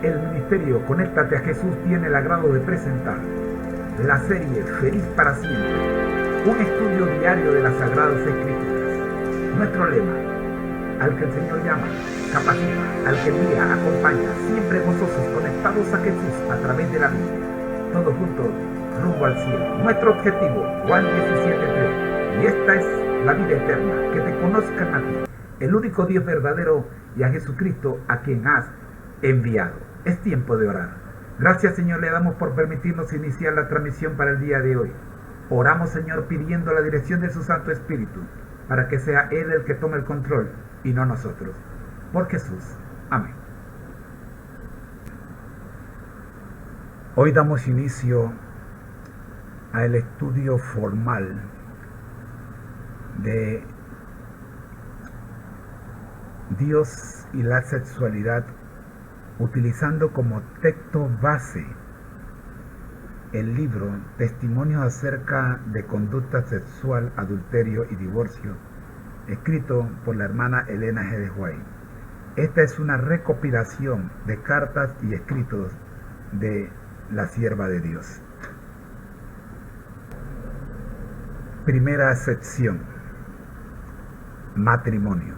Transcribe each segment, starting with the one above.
El Ministerio Conéctate a Jesús tiene el agrado de presentar la serie Feliz para Siempre, un estudio diario de las Sagradas Escrituras. Nuestro lema: al que el Señor llama, capacita, al que guía, acompaña, siempre gozosos, conectados a Jesús a través de la Biblia. Todos juntos, rumbo al cielo. Nuestro objetivo, Juan 17:3. Y esta es la vida eterna, que te conozcan a ti, el único Dios verdadero, y a Jesucristo, a quien has enviado. Es tiempo de orar. Gracias, Señor, le damos por permitirnos iniciar la transmisión para el día de hoy. Oramos, Señor, pidiendo la dirección de su Santo Espíritu, para que sea Él el que tome el control y no nosotros. Por Jesús. Amén. Hoy damos inicio al estudio formal de Dios y la sexualidad, utilizando como texto base el libro Testimonios acerca de conducta sexual, adulterio y divorcio, escrito por la hermana Elena G. de White. Esta es una recopilación de cartas y escritos de la sierva de Dios. Primera sección: matrimonio.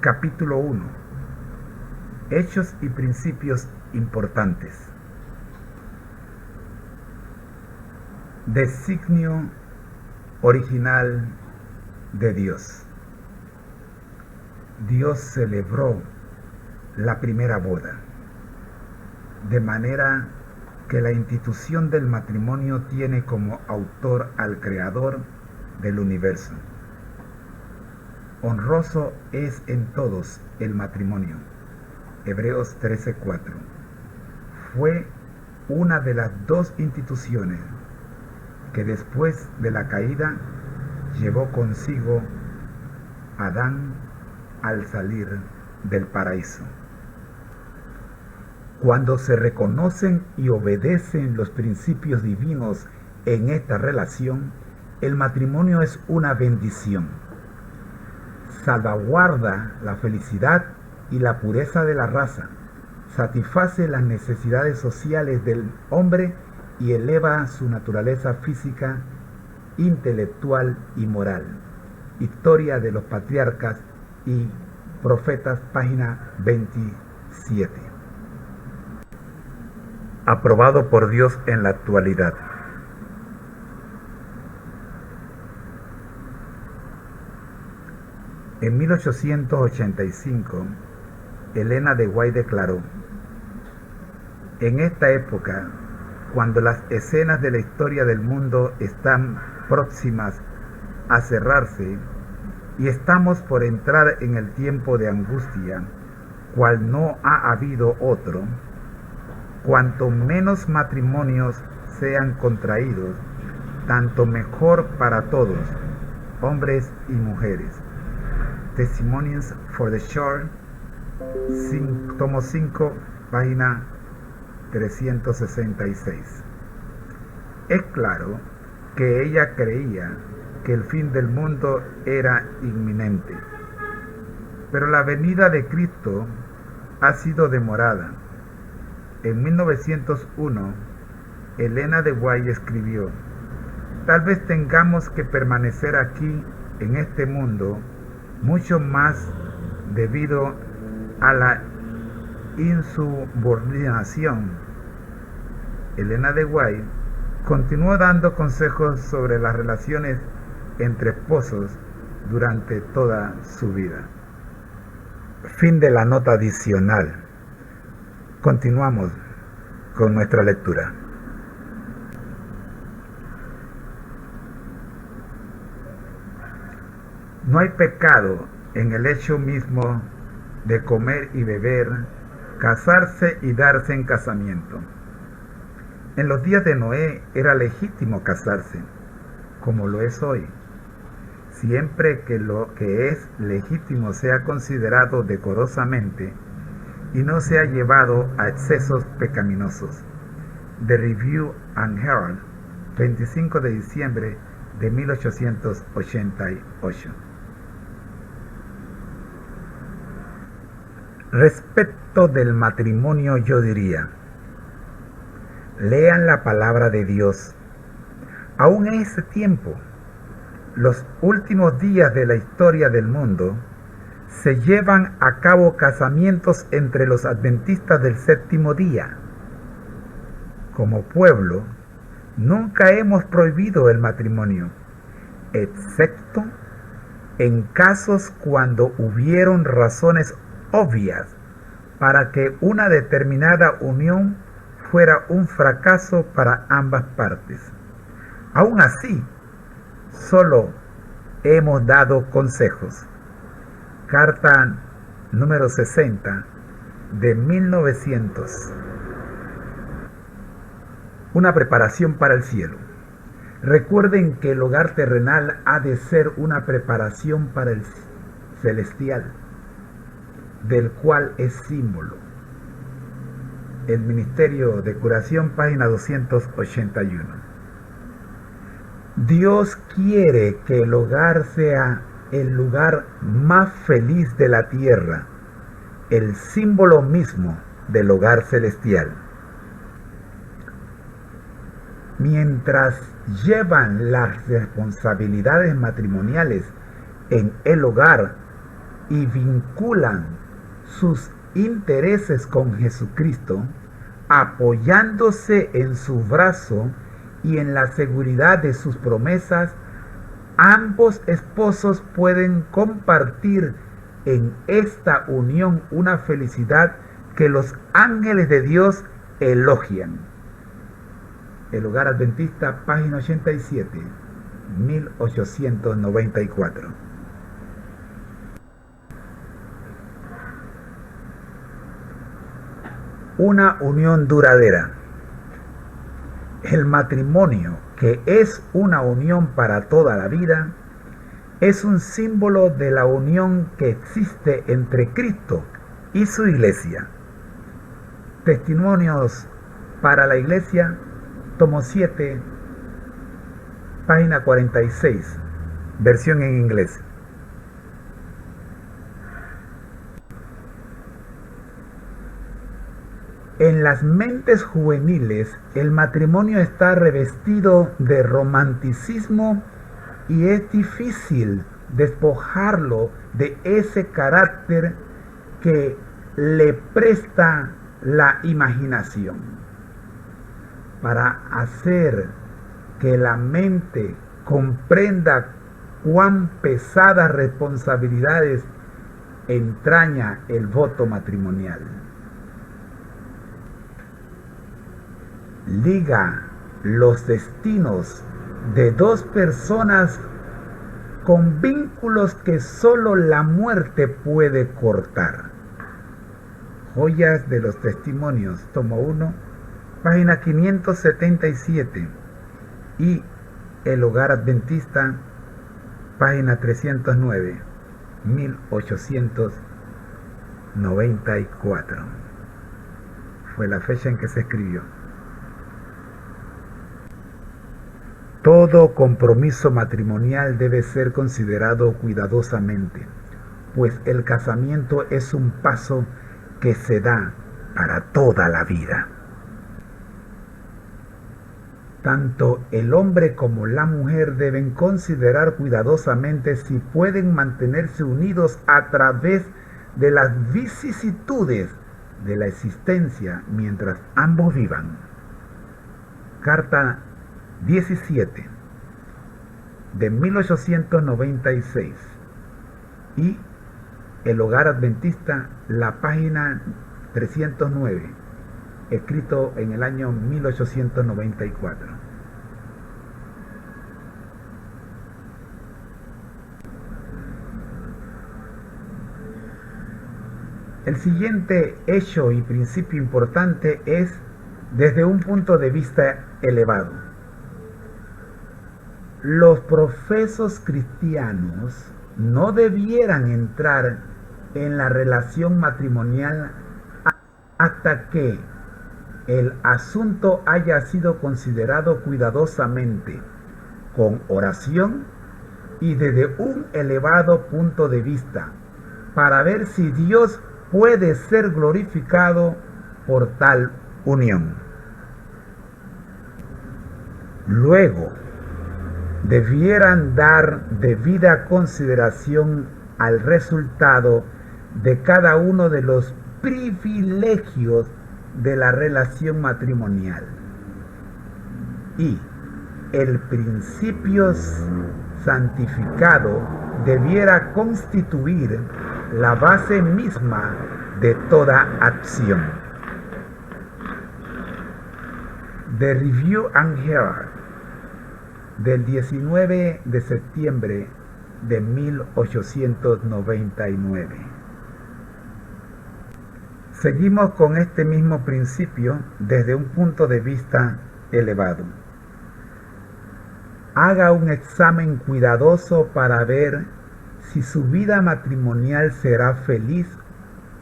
Capítulo 1. Hechos y principios importantes. Designio original de Dios. Dios celebró la primera boda, de manera que la institución del matrimonio tiene como autor al Creador del universo. Honroso es en todos el matrimonio. Hebreos 13:4. Fue una de las dos instituciones que después de la caída llevó consigo Adán al salir del paraíso. Cuando se reconocen y obedecen los principios divinos en esta relación, el matrimonio es una bendición. Salvaguarda la felicidad y la pureza de la raza, satisface las necesidades sociales del hombre y eleva su naturaleza física, intelectual y moral. Historia de los Patriarcas y Profetas, página 27. Aprobado por Dios en la actualidad. En 1885, Elena de White declaró: en esta época, cuando las escenas de la historia del mundo están próximas a cerrarse y estamos por entrar en el tiempo de angustia, cual no ha habido otro, cuanto menos matrimonios sean contraídos, tanto mejor para todos, hombres y mujeres. Testimonies for the Church, tomo 5, página 366. Es claro que ella creía que el fin del mundo era inminente, pero la venida de Cristo ha sido demorada. En 1901, Elena de White escribió: tal vez tengamos que permanecer aquí en este mundo mucho más debido a la insubordinación. Elena de White continuó dando consejos sobre las relaciones entre esposos durante toda su vida. Fin de la nota adicional. Continuamos con nuestra lectura. No hay pecado en el hecho mismo de comer y beber, casarse y darse en casamiento. En los días de Noé era legítimo casarse, como lo es hoy, siempre que lo que es legítimo sea considerado decorosamente y no sea llevado a excesos pecaminosos. The Review and Herald, 25 de diciembre de 1888. Respecto del matrimonio yo diría, lean la palabra de Dios. Aún en ese tiempo, los últimos días de la historia del mundo, se llevan a cabo casamientos entre los adventistas del séptimo día. Como pueblo, nunca hemos prohibido el matrimonio, excepto en casos cuando hubieron razones obvias para que una determinada unión fuera un fracaso para ambas partes. Aún así, solo hemos dado consejos. Carta número 60 de 1900. Una preparación para el cielo. Recuerden que el hogar terrenal ha de ser una preparación para el celestial, del cual es símbolo. El Ministerio de Curación, página 281. Dios quiere que el hogar sea el lugar más feliz de la tierra, el símbolo mismo del hogar celestial. Mientras llevan las responsabilidades matrimoniales en el hogar y vinculan sus intereses con Jesucristo, apoyándose en su brazo y en la seguridad de sus promesas, ambos esposos pueden compartir en esta unión una felicidad que los ángeles de Dios elogian. El Hogar Adventista, página 87, 1894. Una unión duradera. El matrimonio, que es una unión para toda la vida, es un símbolo de la unión que existe entre Cristo y su iglesia. Testimonios para la iglesia, tomo 7, página 46, versión en inglés. En las mentes juveniles, el matrimonio está revestido de romanticismo y es difícil despojarlo de ese carácter que le presta la imaginación. Para hacer que la mente comprenda cuán pesadas responsabilidades entraña el voto matrimonial. Liga los destinos de dos personas con vínculos que solo la muerte puede cortar. Joyas de los Testimonios, tomo 1, página 577, y El Hogar Adventista, página 309, 1894. Fue la fecha en que se escribió. Todo compromiso matrimonial debe ser considerado cuidadosamente, pues el casamiento es un paso que se da para toda la vida. Tanto el hombre como la mujer deben considerar cuidadosamente si pueden mantenerse unidos a través de las vicisitudes de la existencia mientras ambos vivan. Carta 17 de 1896 y El Hogar Adventista, la página 309, escrito en el año 1894. El siguiente hecho y principio importante es desde un punto de vista elevado. Los profesos cristianos no debieran entrar en la relación matrimonial hasta que el asunto haya sido considerado cuidadosamente, con oración y desde un elevado punto de vista, para ver si Dios puede ser glorificado por tal unión. Luego, debieran dar debida consideración al resultado de cada uno de los privilegios de la relación matrimonial. Y el principio santificado debiera constituir la base misma de toda acción. The Review and Herald, del 19 de septiembre de 1899. Seguimos con este mismo principio desde un punto de vista elevado. Haga un examen cuidadoso para ver si su vida matrimonial será feliz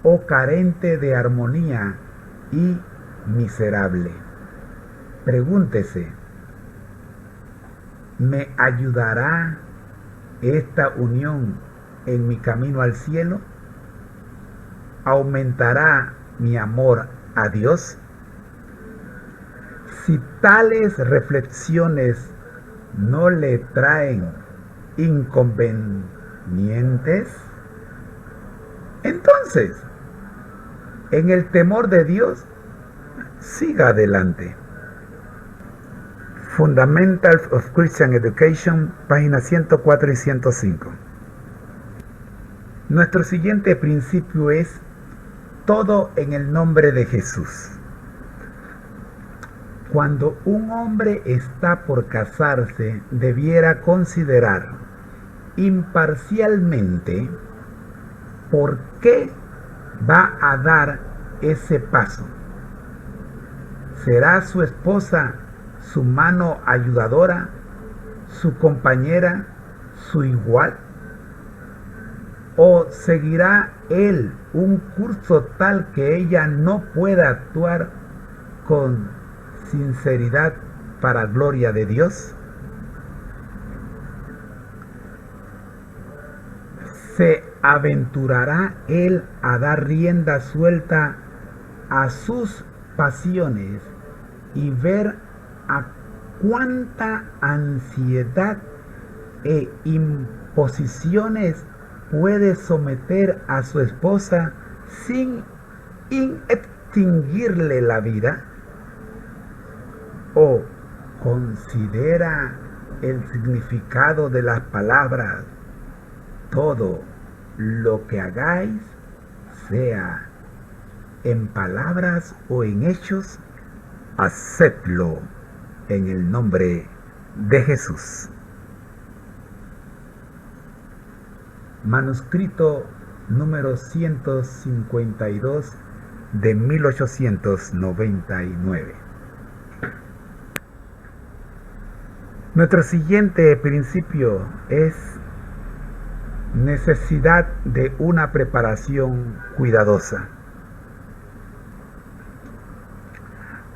o carente de armonía y miserable. Pregúntese, ¿me ayudará esta unión en mi camino al cielo? ¿Aumentará mi amor a Dios? Si tales reflexiones no le traen inconvenientes, entonces, en el temor de Dios, siga adelante. Fundamentals of Christian Education, páginas 104 y 105. Nuestro siguiente principio es todo en el nombre de Jesús. Cuando un hombre está por casarse, debiera considerar imparcialmente por qué va a dar ese paso. ¿Será su esposa su mano ayudadora, su compañera, su igual? ¿O seguirá él un curso tal que ella no pueda actuar con sinceridad para gloria de Dios? ¿Se aventurará él a dar rienda suelta a sus pasiones y ver a cuánta ansiedad e imposiciones puede someter a su esposa sin extinguirle la vida? ¿O considera el significado de las palabras: todo lo que hagáis, sea en palabras o en hechos, hacedlo en el nombre de Jesús? Manuscrito número 152 de 1899. Nuestro siguiente principio es necesidad de una preparación cuidadosa.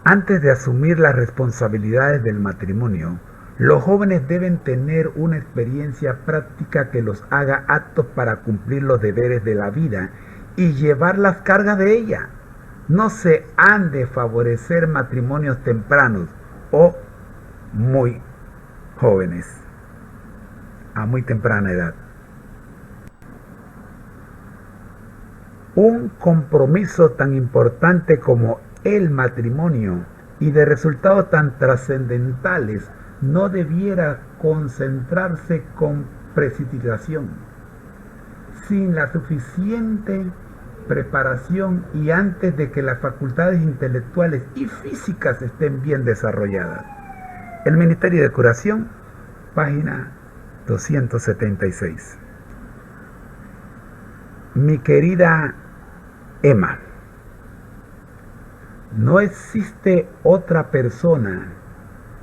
Antes de asumir las responsabilidades del matrimonio, los jóvenes deben tener una experiencia práctica que los haga aptos para cumplir los deberes de la vida y llevar las cargas de ella. No se han de favorecer matrimonios tempranos o muy jóvenes, a muy temprana edad. Un compromiso tan importante como el matrimonio y de resultados tan trascendentales no debiera concentrarse con precipitación. Sin la suficiente preparación y antes de que las facultades intelectuales y físicas estén bien desarrolladas. El Ministerio de Curación, página 276. Mi querida Emma, no existe otra persona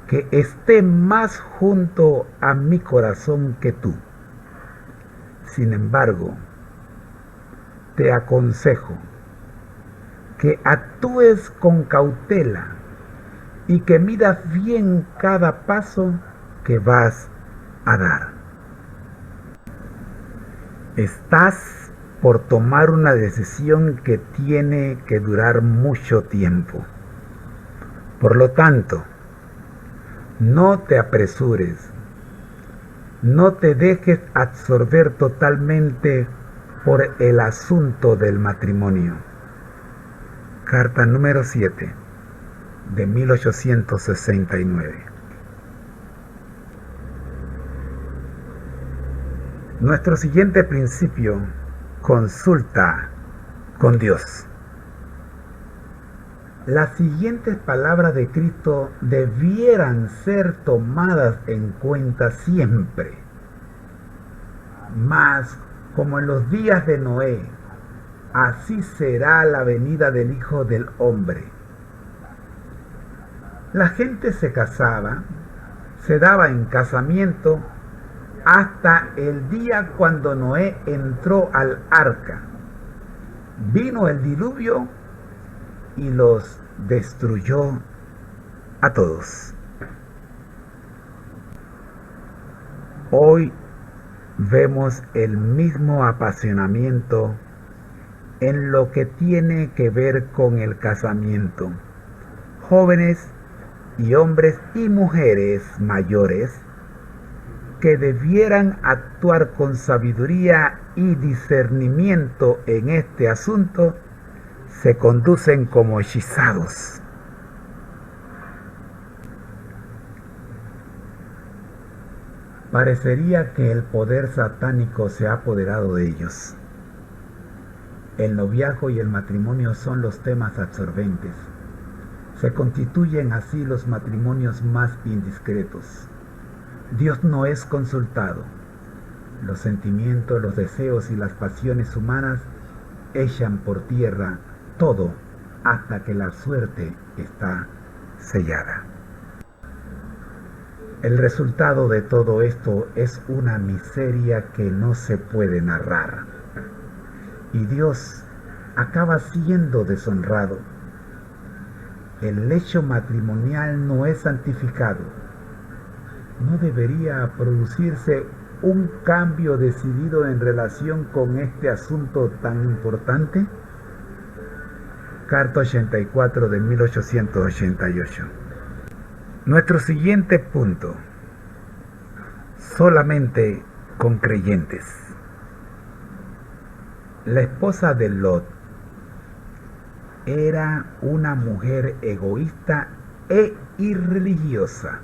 que esté más junto a mi corazón que tú. Sin embargo, te aconsejo que actúes con cautela y que midas bien cada paso que vas a dar. Estás por tomar una decisión que tiene que durar mucho tiempo. Por lo tanto, no te apresures, no te dejes absorber totalmente por el asunto del matrimonio. Carta número 7 de 1869. Nuestro siguiente principio: consulta con Dios. Las siguientes palabras de Cristo debieran ser tomadas en cuenta siempre. Mas, como en los días de Noé, así será la venida del Hijo del Hombre. La gente se casaba, se daba en casamiento, hasta el día cuando Noé entró al arca. Vino el diluvio y los destruyó a todos. Hoy vemos el mismo apasionamiento en lo que tiene que ver con el casamiento. Jóvenes y hombres y mujeres mayores que debieran actuar con sabiduría y discernimiento en este asunto, se conducen como hechizados. Parecería que el poder satánico se ha apoderado de ellos. El noviazgo y el matrimonio son los temas absorbentes. Se constituyen así los matrimonios más indiscretos. Dios no es consultado. Los sentimientos, los deseos y las pasiones humanas echan por tierra todo hasta que la suerte está sellada. El resultado de todo esto es una miseria que no se puede narrar. Y Dios acaba siendo deshonrado. El lecho matrimonial no es santificado. ¿No debería producirse un cambio decidido en relación con este asunto tan importante? Carta 84 de 1888. Nuestro siguiente punto: solamente con creyentes. La esposa de Lot era una mujer egoísta e irreligiosa,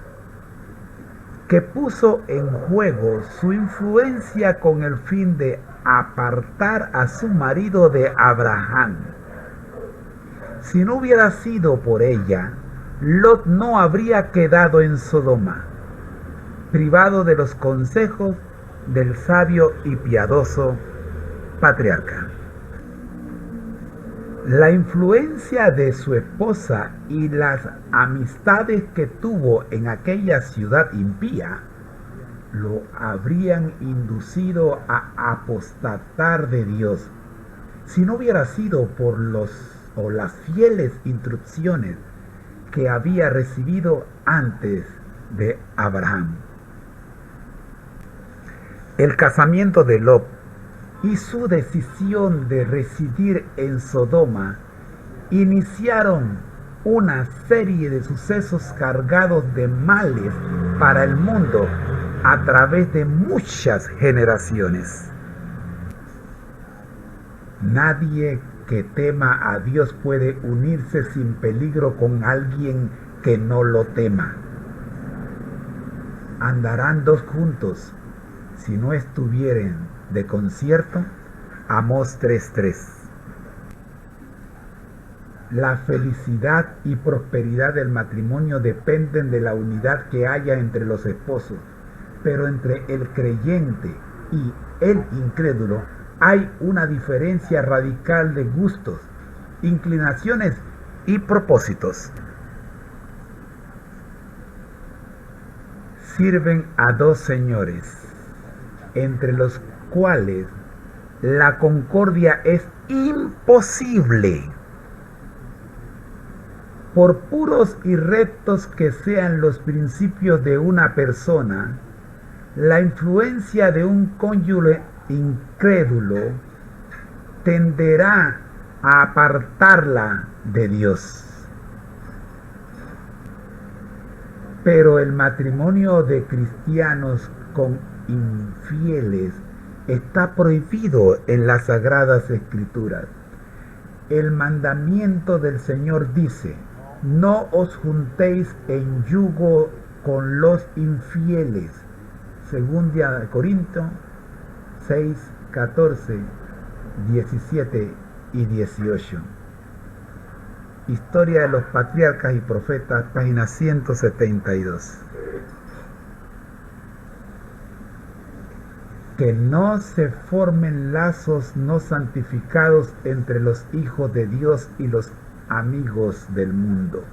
que puso en juego su influencia con el fin de apartar a su marido de Abraham. Si no hubiera sido por ella, Lot no habría quedado en Sodoma, privado de los consejos del sabio y piadoso patriarca. La influencia de su esposa y las amistades que tuvo en aquella ciudad impía lo habrían inducido a apostatar de Dios, si no hubiera sido por las fieles instrucciones que había recibido antes de Abraham. El casamiento de Lot y su decisión de residir en Sodoma iniciaron una serie de sucesos cargados de males para el mundo a través de muchas generaciones. Nadie que tema a Dios puede unirse sin peligro con alguien que no lo tema. Andarán dos juntos si no estuvieren de concierto. Amós 3:3. La felicidad y prosperidad del matrimonio dependen de la unidad que haya entre los esposos, pero entre el creyente y el incrédulo hay una diferencia radical de gustos, inclinaciones y propósitos. Sirven a dos señores, entre los cuales la concordia es imposible. Por puros y rectos que sean los principios de una persona, la influencia de un cónyuge incrédulo tenderá a apartarla de Dios. Pero el matrimonio de cristianos con infieles está prohibido en las Sagradas Escrituras. El mandamiento del Señor dice: no os juntéis en yugo con los infieles. Segunda de Corintios 6, 14, 17 y 18. Historia de los Patriarcas y Profetas, página 172. Que no se formen lazos no santificados entre los hijos de Dios y los amigos del mundo.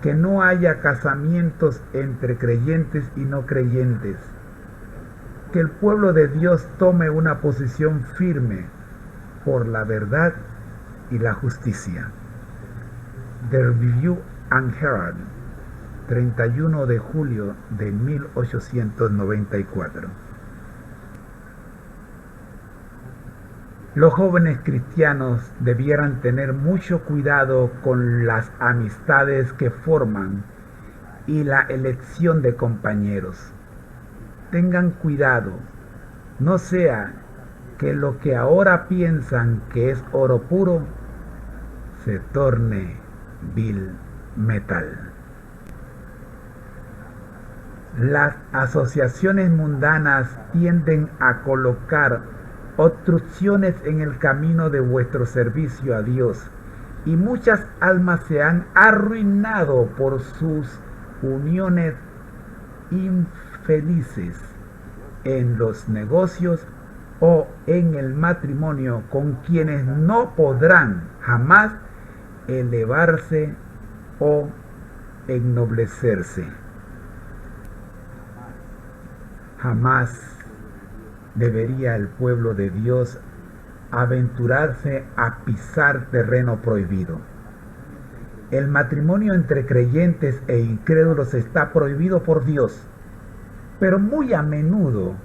Que no haya casamientos entre creyentes y no creyentes. Que el pueblo de Dios tome una posición firme por la verdad y la justicia. The Review and Herald, 31 de julio de 1894. Los jóvenes cristianos debieran tener mucho cuidado con las amistades que forman y la elección de compañeros. Tengan cuidado, no sea que lo que ahora piensan que es oro puro se torne vil metal. Las asociaciones mundanas tienden a colocar obstrucciones en el camino de vuestro servicio a Dios, y muchas almas se han arruinado por sus uniones infelices en los negocios o en el matrimonio con quienes no podrán jamás elevarse o ennoblecerse. Jamás debería el pueblo de Dios aventurarse a pisar terreno prohibido. El matrimonio entre creyentes e incrédulos está prohibido por Dios, pero muy a menudo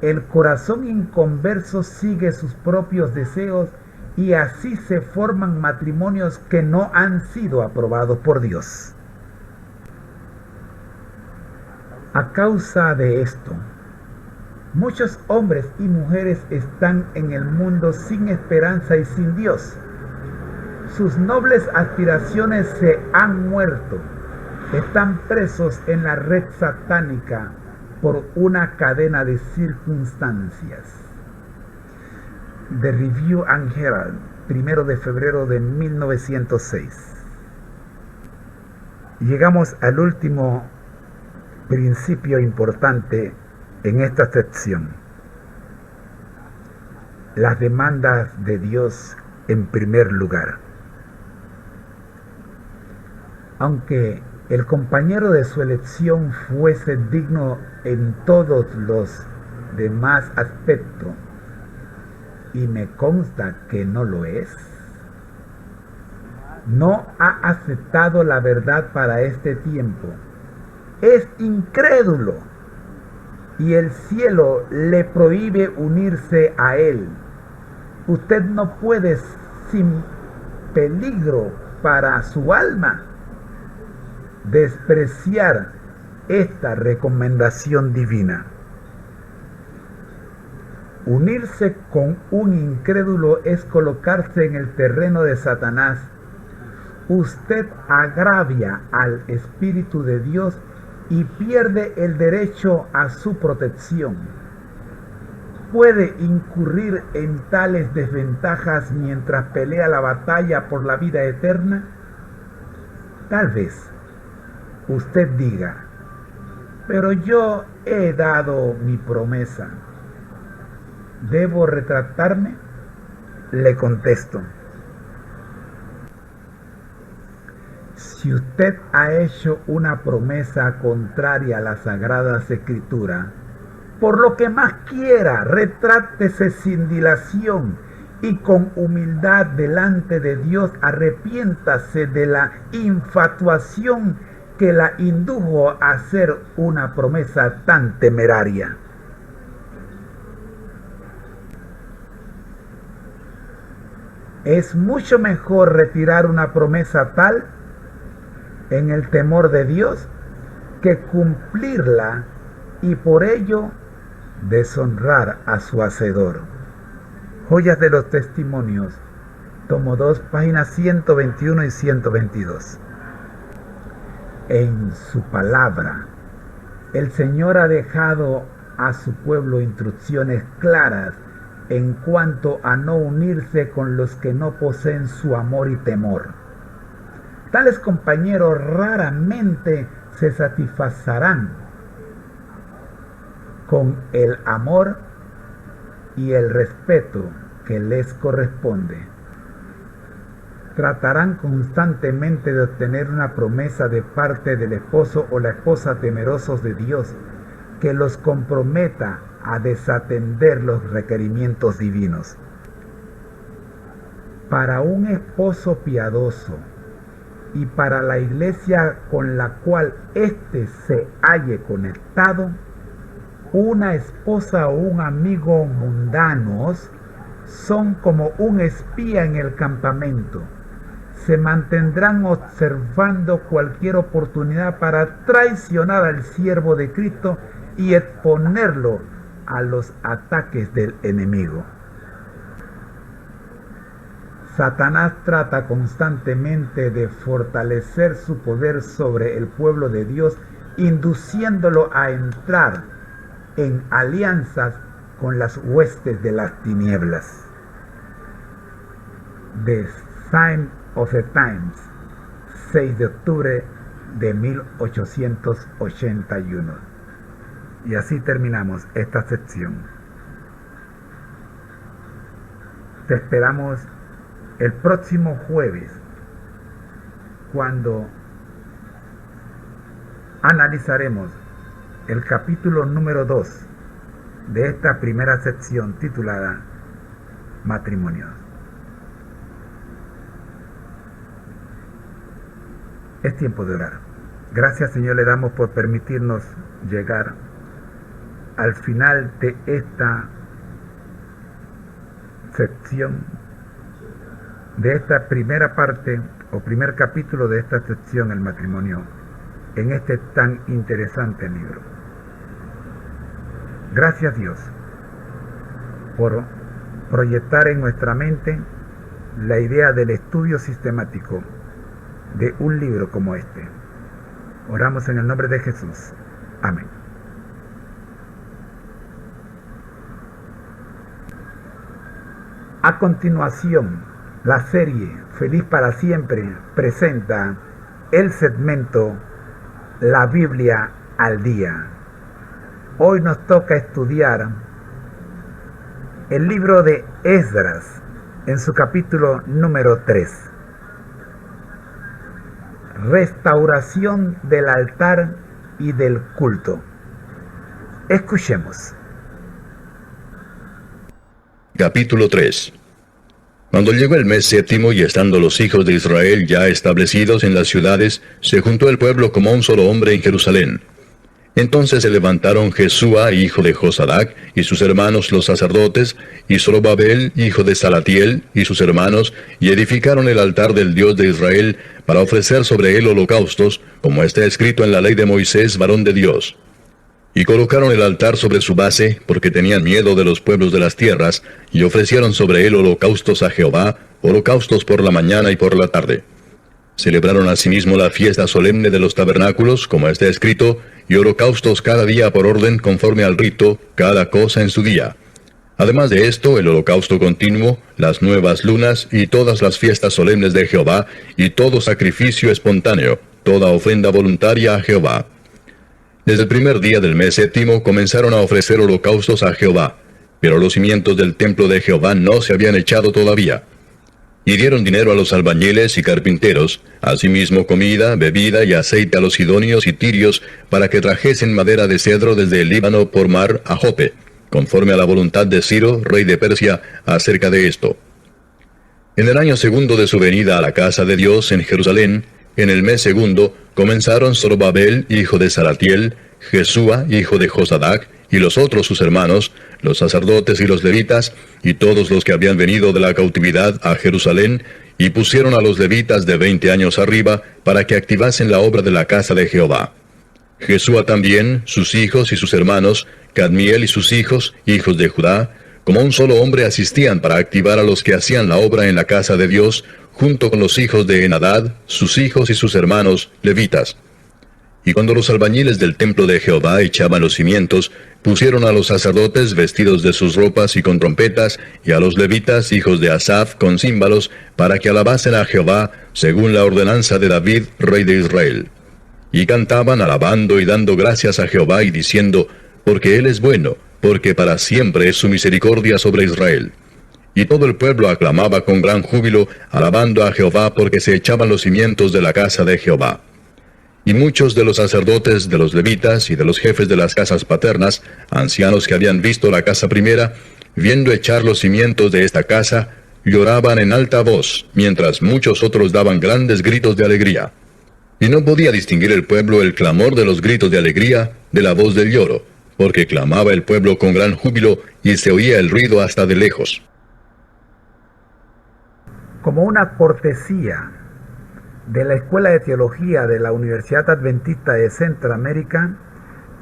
el corazón inconverso sigue sus propios deseos y así se forman matrimonios que no han sido aprobados por Dios. A causa de esto, muchos hombres y mujeres están en el mundo sin esperanza y sin Dios. Sus nobles aspiraciones se han muerto. Están presos en la red satánica por una cadena de circunstancias. The Review and Herald, 1 de febrero de 1906. Llegamos al último principio importante en esta sección. Las demandas de Dios en primer lugar. Aunque el compañero de su elección fuese digno en todos los demás aspectos, y me consta que no lo es, no ha aceptado la verdad para este tiempo, es incrédulo, y el cielo le prohíbe unirse a él. Usted no puede, sin peligro para su alma, despreciar esta recomendación divina. Unirse con un incrédulo es colocarse en el terreno de Satanás. Usted agravia al Espíritu de Dios y pierde el derecho a su protección. Puede incurrir en tales desventajas mientras pelea la batalla por la vida eterna. Tal vez usted diga: pero yo he dado mi promesa, ¿debo retractarme? Le contesto: si usted ha hecho una promesa contraria a las Sagradas Escrituras, por lo que más quiera, retráctese sin dilación y con humildad delante de Dios arrepiéntase de la infatuación que la indujo a hacer una promesa tan temeraria. Es mucho mejor retirar una promesa tal en el temor de Dios que cumplirla y por ello deshonrar a su hacedor. Joyas de los Testimonios, tomo 2, páginas 121 y 122. En su palabra, el Señor ha dejado a su pueblo instrucciones claras en cuanto a no unirse con los que no poseen su amor y temor. Tales compañeros raramente se satisfarán con el amor y el respeto que les corresponde. Tratarán constantemente de obtener una promesa de parte del esposo o la esposa temerosos de Dios que los comprometa a desatender los requerimientos divinos. Para un esposo piadoso y para la iglesia con la cual éste se halle conectado, una esposa o un amigo mundanos son como un espía en el campamento. Se mantendrán observando cualquier oportunidad para traicionar al siervo de Cristo y exponerlo a los ataques del enemigo. Satanás trata constantemente de fortalecer su poder sobre el pueblo de Dios, induciéndolo a entrar en alianzas con las huestes de las tinieblas. The Sign of the Times, 6 de octubre de 1881. Y así terminamos esta sección. Te esperamos el próximo jueves, cuando analizaremos el capítulo número 2 de esta primera sección titulada Matrimonios. Es tiempo de orar. Gracias, Señor, le damos por permitirnos llegar al final de esta sección, de esta primera parte o primer capítulo de esta sección, el matrimonio, en este tan interesante libro. Gracias, Dios, por proyectar en nuestra mente la idea del estudio sistemático de un libro como este. Oramos en el nombre de Jesús. Amén. A continuación, la serie Feliz para Siempre presenta el segmento La Biblia al Día. Hoy nos toca estudiar el libro de Esdras en su capítulo número 3. Restauración del altar y del culto. Escuchemos. Capítulo 3. Cuando llegó el mes séptimo y estando los hijos de Israel ya establecidos en las ciudades, se juntó el pueblo como un solo hombre en Jerusalén. Entonces se levantaron Jesúa, hijo de Josadac, y sus hermanos los sacerdotes, y Zorobabel, hijo de Salatiel, y sus hermanos, y edificaron el altar del Dios de Israel, para ofrecer sobre él holocaustos, como está escrito en la ley de Moisés, varón de Dios. Y colocaron el altar sobre su base, porque tenían miedo de los pueblos de las tierras, y ofrecieron sobre él holocaustos a Jehová, holocaustos por la mañana y por la tarde. Celebraron asimismo la fiesta solemne de los tabernáculos, como está escrito, y holocaustos cada día por orden conforme al rito, cada cosa en su día. Además de esto, el holocausto continuo, las nuevas lunas y todas las fiestas solemnes de Jehová, y todo sacrificio espontáneo, toda ofrenda voluntaria a Jehová. Desde el primer día del mes séptimo comenzaron a ofrecer holocaustos a Jehová, pero los cimientos del templo de Jehová no se habían echado todavía. Y dieron dinero a los albañiles y carpinteros, asimismo comida, bebida y aceite a los sidonios y tirios, para que trajesen madera de cedro desde el Líbano por mar a Jope, conforme a la voluntad de Ciro, rey de Persia, acerca de esto. En el año segundo de su venida a la casa de Dios en Jerusalén, en el mes segundo, comenzaron Zorobabel, hijo de Salatiel, Jesúa, hijo de Josadac, y los otros sus hermanos, los sacerdotes y los levitas, y todos los que habían venido de la cautividad a Jerusalén, y pusieron a los levitas de 20 años arriba para que activasen la obra de la casa de Jehová. Jesúa también, sus hijos y sus hermanos, Cadmiel y sus hijos, hijos de Judá, como un solo hombre asistían para activar a los que hacían la obra en la casa de Dios, junto con los hijos de Enadad, sus hijos y sus hermanos, levitas. Y cuando los albañiles del templo de Jehová echaban los cimientos, pusieron a los sacerdotes vestidos de sus ropas y con trompetas, y a los levitas, hijos de Asaf, con címbalos, para que alabasen a Jehová, según la ordenanza de David, rey de Israel. Y cantaban alabando y dando gracias a Jehová y diciendo, porque Él es bueno, porque para siempre es su misericordia sobre Israel. Y todo el pueblo aclamaba con gran júbilo, alabando a Jehová, porque se echaban los cimientos de la casa de Jehová. Y muchos de los sacerdotes, de los levitas y de los jefes de las casas paternas, ancianos que habían visto la casa primera, viendo echar los cimientos de esta casa, lloraban en alta voz, mientras muchos otros daban grandes gritos de alegría. Y no podía distinguir el pueblo el clamor de los gritos de alegría de la voz del lloro, porque clamaba el pueblo con gran júbilo y se oía el ruido hasta de lejos. Como una cortesía de la Escuela de Teología de la Universidad Adventista de Centroamérica,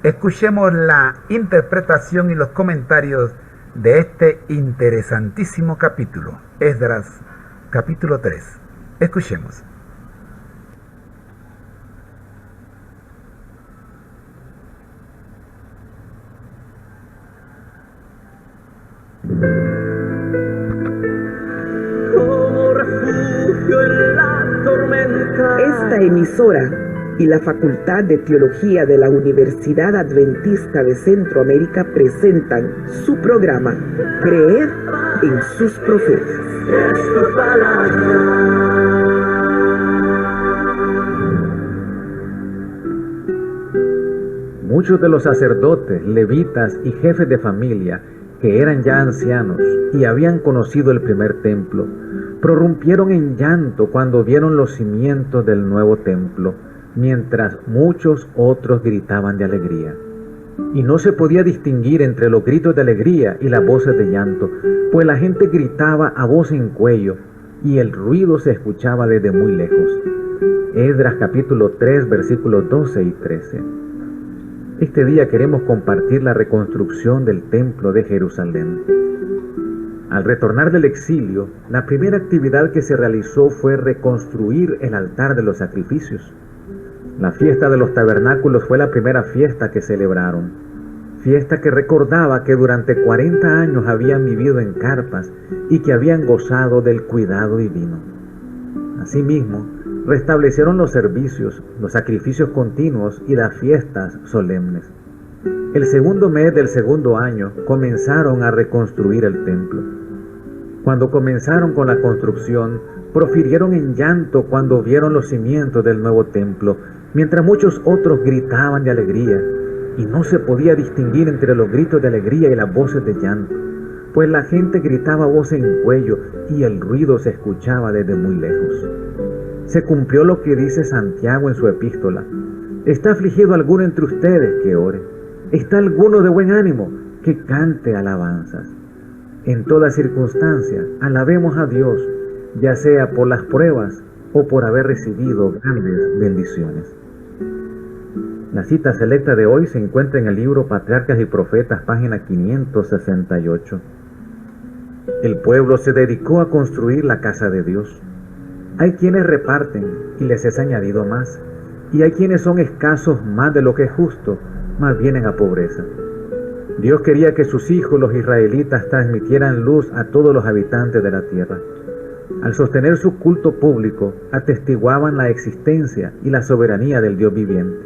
escuchemos la interpretación y los comentarios de este interesantísimo capítulo, Esdras, capítulo 3. Escuchemos. Esta emisora y la Facultad de Teología de la Universidad Adventista de Centroamérica presentan su programa Creer en sus profetas. Muchos de los sacerdotes, levitas y jefes de familia, que eran ya ancianos y habían conocido el primer templo, prorrumpieron en llanto cuando vieron los cimientos del nuevo templo, mientras muchos otros gritaban de alegría. Y no se podía distinguir entre los gritos de alegría y las voces de llanto, pues la gente gritaba a voz en cuello y el ruido se escuchaba desde muy lejos. Esdras capítulo 3 versículos 12 y 13. Este día queremos compartir la reconstrucción del templo de Jerusalén. Al retornar del exilio, la primera actividad que se realizó fue reconstruir el altar de los sacrificios. La fiesta de los tabernáculos fue la primera fiesta que celebraron, fiesta que recordaba que durante 40 años habían vivido en carpas y que habían gozado del cuidado divino. Asimismo, restablecieron los servicios, los sacrificios continuos y las fiestas solemnes. El segundo mes del segundo año comenzaron a reconstruir el templo. Cuando comenzaron con la construcción, profirieron en llanto cuando vieron los cimientos del nuevo templo, mientras muchos otros gritaban de alegría, y no se podía distinguir entre los gritos de alegría y las voces de llanto, pues la gente gritaba a voz en cuello y el ruido se escuchaba desde muy lejos. Se cumplió lo que dice Santiago en su epístola: ¿está afligido alguno entre ustedes? Que ore. ¿Está alguno de buen ánimo? Que cante alabanzas. En toda circunstancia, alabemos a Dios, ya sea por las pruebas o por haber recibido grandes bendiciones. La cita selecta de hoy se encuentra en el libro Patriarcas y Profetas, página 568. El pueblo se dedicó a construir la casa de Dios. Hay quienes reparten y les es añadido más, y hay quienes son escasos más de lo que es justo, más vienen a pobreza. Dios quería que sus hijos, los israelitas, transmitieran luz a todos los habitantes de la tierra. Al sostener su culto público, atestiguaban la existencia y la soberanía del Dios viviente.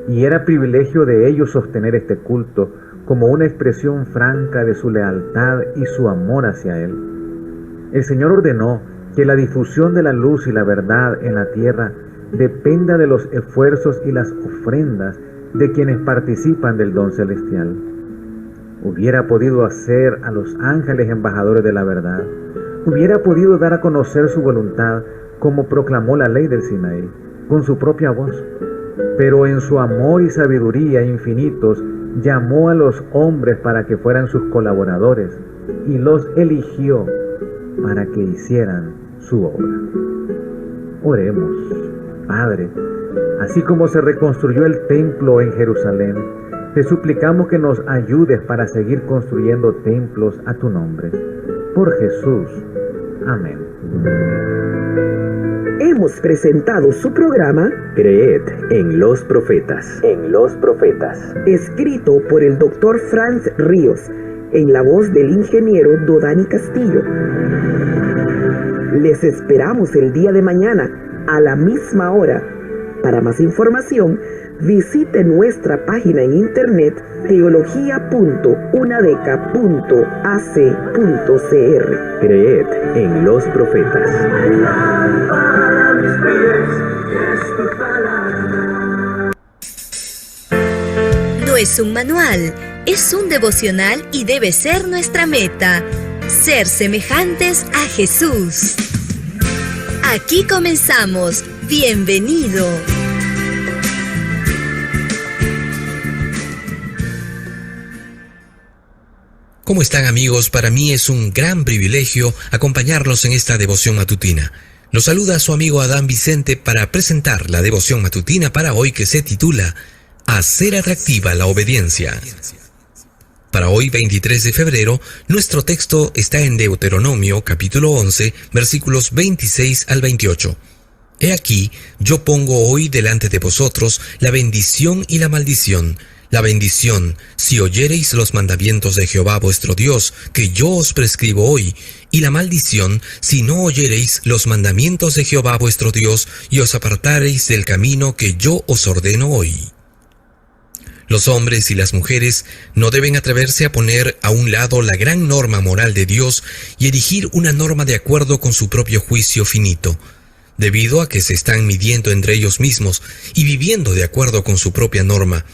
Y era privilegio de ellos sostener este culto como una expresión franca de su lealtad y su amor hacia Él. El Señor ordenó que la difusión de la luz y la verdad en la tierra dependa de los esfuerzos y las ofrendas de quienes participan del don celestial. Hubiera podido hacer a los ángeles embajadores de la verdad. Hubiera podido dar a conocer su voluntad como proclamó la ley del Sinaí, con su propia voz. Pero en su amor y sabiduría infinitos, llamó a los hombres para que fueran sus colaboradores y los eligió para que hicieran su obra. Oremos. Padre, así como se reconstruyó el templo en Jerusalén, te suplicamos que nos ayudes para seguir construyendo templos a tu nombre. Por Jesús. Amén. Hemos presentado su programa Creed en los profetas. escrito por el Dr. Franz Ríos, en la voz del ingeniero Dodani Castillo. Les esperamos el día de mañana a la misma hora. Para más información, visite nuestra página en internet teología.unadeca.ac.cr. Creed en los profetas. No es un manual, es un devocional y debe ser nuestra meta: ser semejantes a Jesús. Aquí comenzamos. Bienvenido. ¿Cómo están, amigos? Para mí es un gran privilegio acompañarlos en esta devoción matutina. Los saluda su amigo Adán Vicente para presentar la devoción matutina para hoy, que se titula Hacer atractiva la obediencia. Para hoy, 23 de febrero, nuestro texto está en Deuteronomio capítulo 11, versículos 26 al 28. He aquí, yo pongo hoy delante de vosotros la bendición y la maldición. La bendición, si oyereis los mandamientos de Jehová vuestro Dios, que yo os prescribo hoy, y la maldición, si no oyereis los mandamientos de Jehová vuestro Dios, y os apartareis del camino que yo os ordeno hoy. Los hombres y las mujeres no deben atreverse a poner a un lado la gran norma moral de Dios y erigir una norma de acuerdo con su propio juicio finito, debido a que se están midiendo entre ellos mismos y viviendo de acuerdo con su propia norma.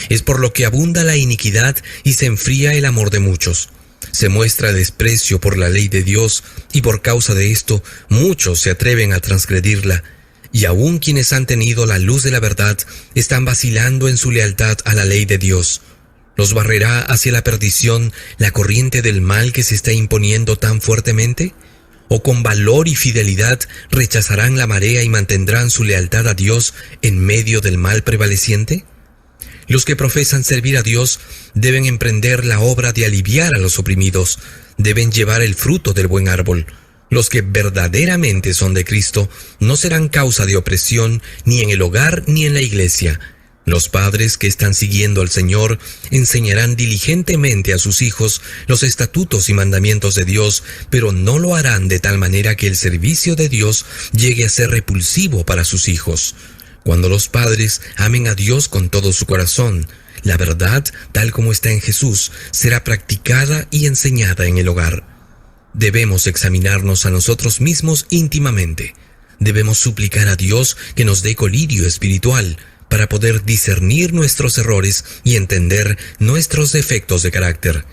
Es por lo que abunda la iniquidad y se enfría el amor de muchos. Se muestra desprecio por la ley de Dios y por causa de esto muchos se atreven a transgredirla. Y aun quienes han tenido la luz de la verdad están vacilando en su lealtad a la ley de Dios. ¿Los barrerá hacia la perdición la corriente del mal que se está imponiendo tan fuertemente? ¿O con valor y fidelidad rechazarán la marea y mantendrán su lealtad a Dios en medio del mal prevaleciente? Los que profesan servir a Dios deben emprender la obra de aliviar a los oprimidos, deben llevar el fruto del buen árbol. Los que verdaderamente son de Cristo no serán causa de opresión ni en el hogar ni en la iglesia. Los padres que están siguiendo al Señor enseñarán diligentemente a sus hijos los estatutos y mandamientos de Dios, pero no lo harán de tal manera que el servicio de Dios llegue a ser repulsivo para sus hijos. Cuando los padres amen a Dios con todo su corazón, la verdad, tal como está en Jesús, será practicada y enseñada en el hogar. Debemos examinarnos a nosotros mismos íntimamente. Debemos suplicar a Dios que nos dé colirio espiritual para poder discernir nuestros errores y entender nuestros defectos de carácter.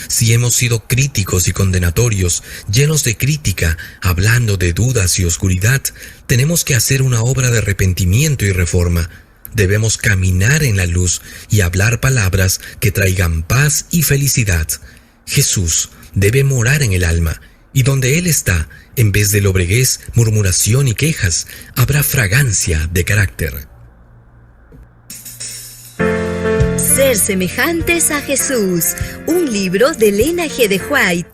Si hemos sido críticos y condenatorios, llenos de crítica, hablando de dudas y oscuridad, tenemos que hacer una obra de arrepentimiento y reforma. Debemos caminar en la luz y hablar palabras que traigan paz y felicidad. Jesús debe morar en el alma, y donde Él está, en vez de lobreguez, murmuración y quejas, habrá fragancia de carácter. Ser semejantes a Jesús, un libro de Elena G. de White.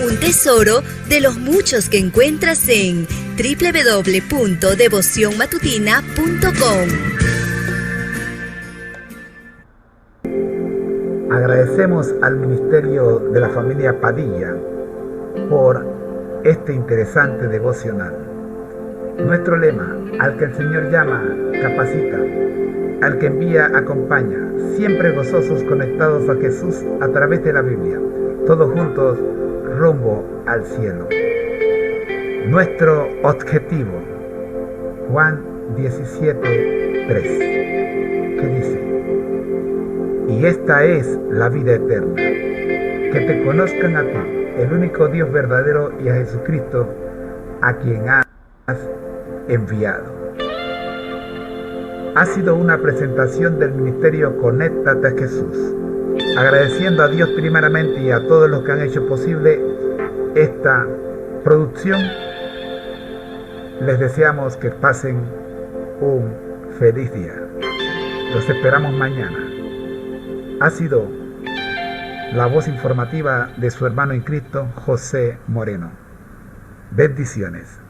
Un tesoro de los muchos que encuentras en www.devocionmatutina.com. Agradecemos al Ministerio de la Familia Padilla por este interesante devocional. Nuestro lema: al que el Señor llama, capacita; al que envía, acompaña. Siempre gozosos, conectados a Jesús a través de la Biblia. Todos juntos, rumbo al cielo. Nuestro objetivo, Juan 17:3, que dice: y esta es la vida eterna, que te conozcan a ti, el único Dios verdadero, y a Jesucristo, a quien has enviado. Ha sido una presentación del ministerio Conéctate a Jesús. Agradeciendo a Dios primeramente y a todos los que han hecho posible esta producción, les deseamos que pasen un feliz día. Los esperamos mañana. Ha sido la voz informativa de su hermano en Cristo, José Moreno. Bendiciones.